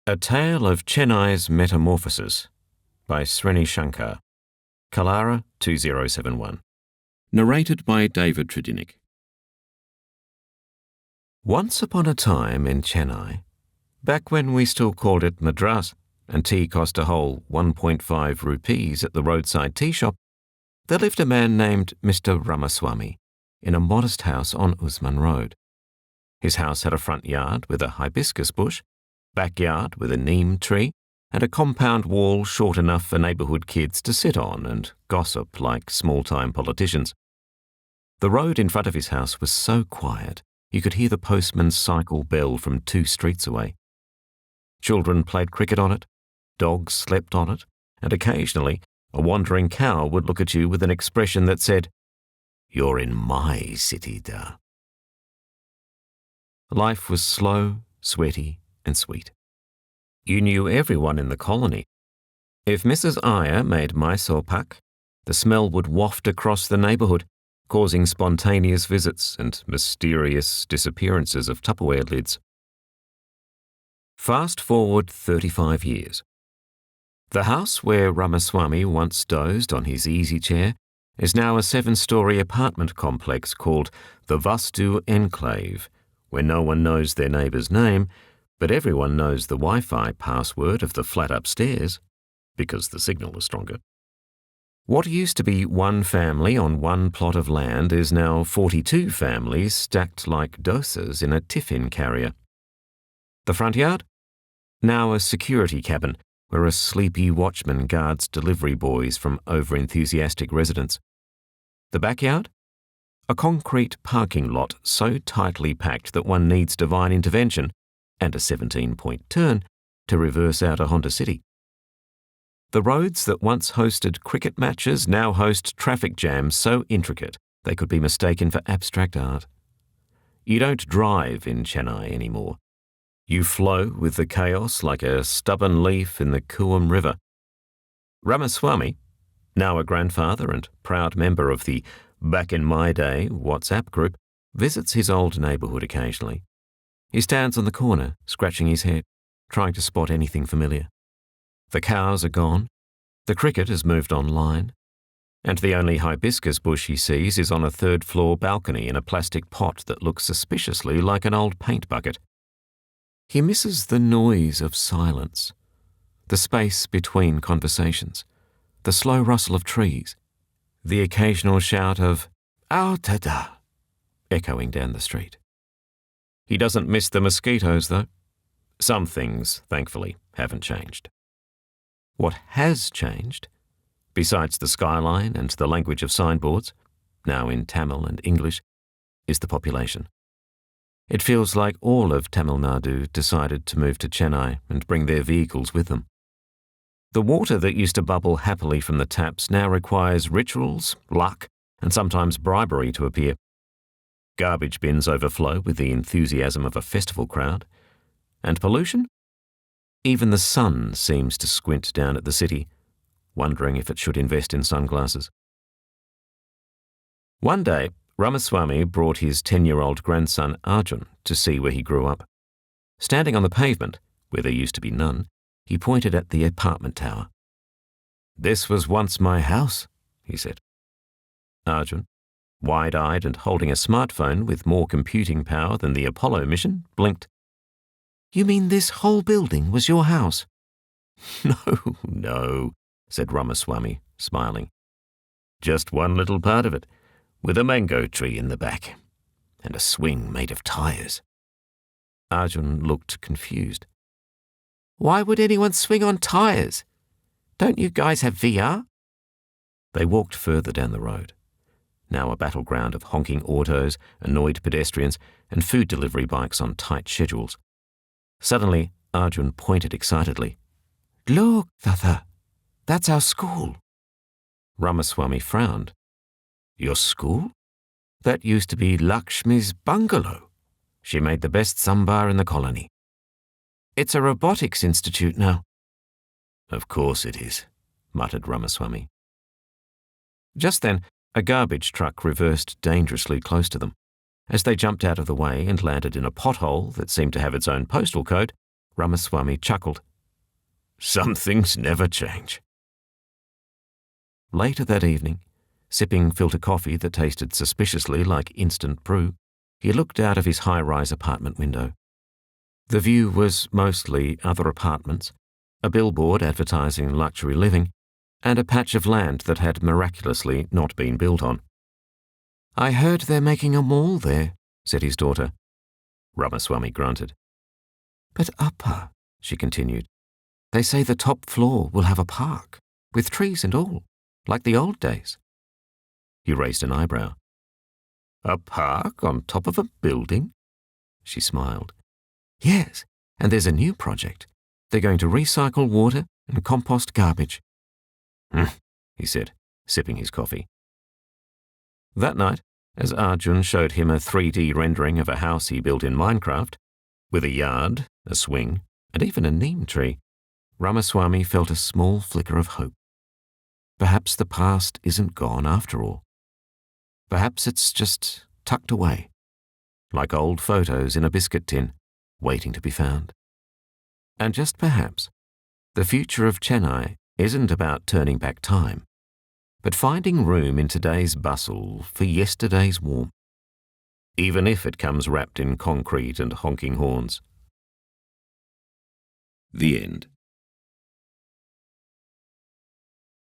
A Tale of Chennai's Metamorphosis by Srini Shankar, Kalara 2071. Narrated by David Tredinik. Once upon a time in Chennai, back when we still called it Madras and tea cost a whole 1.5 rupees at the roadside tea shop, there lived a man named Mr. Ramaswamy in a modest house on Usman Road. His house had a front yard with a hibiscus bush, backyard with a neem tree, and a compound wall short enough for neighbourhood kids to sit on and gossip like small-time politicians. The road in front of his house was so quiet you could hear the postman's cycle bell from 2 streets away. Children played cricket on it, dogs slept on it, and occasionally a wandering cow would look at you with an expression that said, "You're in my city, da." Life was slow, sweaty, and sweet. You knew everyone in the colony. If Mrs. Iyer made Mysore pak, the smell would waft across the neighbourhood, causing spontaneous visits and mysterious disappearances of Tupperware lids. Fast forward 35 years. The house where Ramaswamy once dozed on his easy chair is now a 7-story apartment complex called the Vastu Enclave, where no one knows their neighbour's name, but everyone knows the Wi-Fi password of the flat upstairs, because the signal is stronger. What used to be one family on one plot of land is now 42 families stacked like dosas in a tiffin carrier. The front yard? Now a security cabin where a sleepy watchman guards delivery boys from over-enthusiastic residents. The backyard? A concrete parking lot so tightly packed that one needs divine intervention and a 17-point turn to reverse out a Honda City. The roads that once hosted cricket matches now host traffic jams so intricate they could be mistaken for abstract art. You don't drive in Chennai anymore. You flow with the chaos like a stubborn leaf in the Coom River. Ramaswamy, now a grandfather and proud member of the Back in My Day WhatsApp group, visits his old neighbourhood occasionally. He stands on the corner, scratching his head, trying to spot anything familiar. The cows are gone, the cricket has moved online, and the only hibiscus bush he sees is on a 3rd-floor balcony in a plastic pot that looks suspiciously like an old paint bucket. He misses the noise of silence, the space between conversations, the slow rustle of trees, the occasional shout of "Ao tada" echoing down the street. He doesn't miss the mosquitoes, though. Some things, thankfully, haven't changed. What has changed, besides the skyline and the language of signboards, now in Tamil and English, is the population. It feels like all of Tamil Nadu decided to move to Chennai and bring their vehicles with them. The water that used to bubble happily from the taps now requires rituals, luck, and sometimes bribery to appear. Garbage bins overflow with the enthusiasm of a festival crowd. And pollution? Even the sun seems to squint down at the city, wondering if it should invest in sunglasses. One day, Ramaswamy brought his 10-year-old grandson Arjun to see where he grew up. Standing on the pavement, where there used to be none, he pointed at the apartment tower. "This was once my house," he said. Arjun, wide-eyed and holding a smartphone with more computing power than the Apollo mission, blinked. "You mean this whole building was your house?" No, said Ramaswamy, smiling. "Just one little part of it, with a mango tree in the back, and a swing made of tyres." Arjun looked confused. "Why would anyone swing on tyres? Don't you guys have VR?" They walked further down the road, now a battleground of honking autos, annoyed pedestrians, and food delivery bikes on tight schedules. Suddenly, Arjun pointed excitedly. "Look, Tata, that's our school." Ramaswamy frowned. "Your school? That used to be Lakshmi's bungalow. She made the best sambar in the colony." "It's a robotics institute now." "Of course it is," muttered Ramaswamy. Just then, a garbage truck reversed dangerously close to them. As they jumped out of the way and landed in a pothole that seemed to have its own postal code, Ramaswamy chuckled. Some things never change. Later that evening, sipping filter coffee that tasted suspiciously like instant brew, he looked out of his high-rise apartment window. The view was mostly other apartments, a billboard advertising luxury living, and a patch of land that had miraculously not been built on. I heard they're making a mall there, said his daughter. Ramaswamy grunted. But Appa, she continued, they say the top floor will have a park, with trees and all, like the old days. He raised an eyebrow. A park on top of a building? She smiled. Yes, and there's a new project. They're going to recycle water and compost garbage. He said, sipping his coffee. That night, as Arjun showed him a 3D rendering of a house he built in Minecraft, with a yard, a swing, and even a neem tree, Ramaswamy felt a small flicker of hope. Perhaps the past isn't gone after all. Perhaps it's just tucked away, like old photos in a biscuit tin, waiting to be found. And just perhaps, the future of Chennai isn't about turning back time, but finding room in today's bustle for yesterday's warmth, even if it comes wrapped in concrete and honking horns. The end.